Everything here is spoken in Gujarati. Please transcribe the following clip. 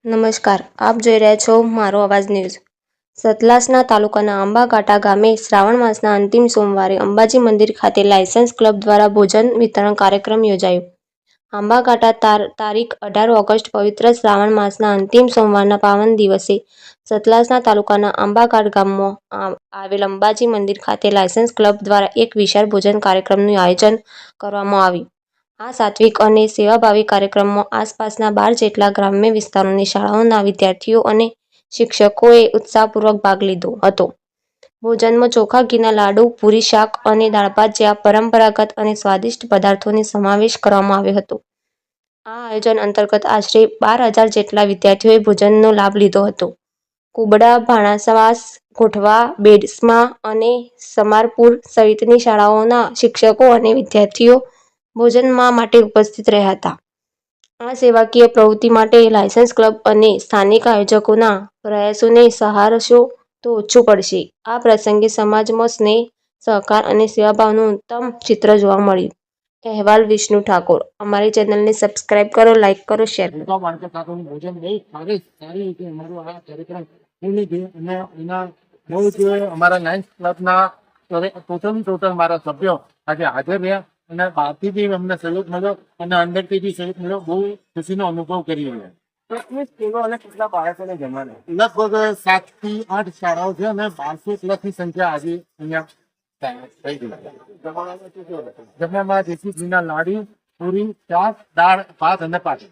નમસ્કાર, આપ જોઈ રહ્યા છો મારો અવાજ ન્યૂઝ। સતલાસના તાલુકાના આંબાઘાટા ગામે શ્રાવણ માસના અંતિમ સોમવારે અંબાજી મંદિર ખાતે લાયન્સ ક્લબ દ્વારા ભોજન વિતરણ કાર્યક્રમ યોજાયો। આંબાઘાટા તારીખ 18 ઓગસ્ટ પવિત્ર શ્રાવણ માસના અંતિમ સોમવારના પાવન દિવસે સતલાસના તાલુકાના આંબાઘાટ ગામમાં આવેલ અંબાજી મંદિર ખાતે લાયન્સ ક્લબ દ્વારા એક વિશાળ ભોજન કાર્યક્રમનું આયોજન કરવામાં આવ્યું। આ સાત્વિક અને સેવાભાવી કાર્યક્રમમાં આસપાસના 12 જેટલા ગ્રામ્ય વિસ્તારોની શાળાઓના વિદ્યાર્થીઓ અને શિક્ષકોએ ઉત્સાહપૂર્વક ભાગ લીધો હતો। ભોજનમાં ચોખા ઘીના લાડુ, પૂરી, શાક અને દાળ-ભાત જેવા પરંપરાગત અને સ્વાદિષ્ટ પદાર્થોનો સમાવેશ કરવામાં આવ્યો હતો। આ આયોજન અંતર્ગત આશરે 12,000 જેટલા વિદ્યાર્થીઓએ ભોજનનો લાભ લીધો હતો। કુબડા, ભાણસાવાસ, ગોઠવા, બેડસમા અને સમારપુર સહિતની શાળાઓના શિક્ષકો અને વિદ્યાર્થીઓ ભોજનમાં માટે ઉપસ્થિત રહ્યા હતા। આ સેવાકીય પ્રવૃત્તિ માટે લાયન્સ ક્લબ અને સ્થાનિક આયોજકોના પ્રયાસોને સહારશો તો ઓછું પડશે। આ પ્રસંગે સમાજમાં સ્નેહ, સહકાર અને સેવાભાવનું ઉત્તમ ચિત્ર જોવા મળ્યું। અહેવાલ વિષ્ણુ ઠાકોર। અમારી ચેનલને સબસ્ક્રાઇબ કરો, લાઇક કરો, શેર કરો। ભોજન બહુ સારી રીતે અમારું આ કાર્યક્રમ પૂર્ણ થયો અને એના બહુ જ અમારા લાયન્સ ક્લબના ટોટલ મારા સભ્યો આજે હાજર રહ્યા અને બહારથી બી અમને સહયોગ મળ્યો અને અંદરથી બી સહયોગ મળ્યો। બહુ ખુશીનો અનુભવ કરી રહ્યા સ્કૂલો અને કેટલા બાળકોને જમવાના લગભગ 7 થી 8 શાળાઓ છે અને 1200+ ની સંખ્યા આજે અહીંયા થઈ ગઈ। જમવામાં દેશી ઘીના લાડુ, પૂરી, શાક, દાળ, ભાત અને પાપડ।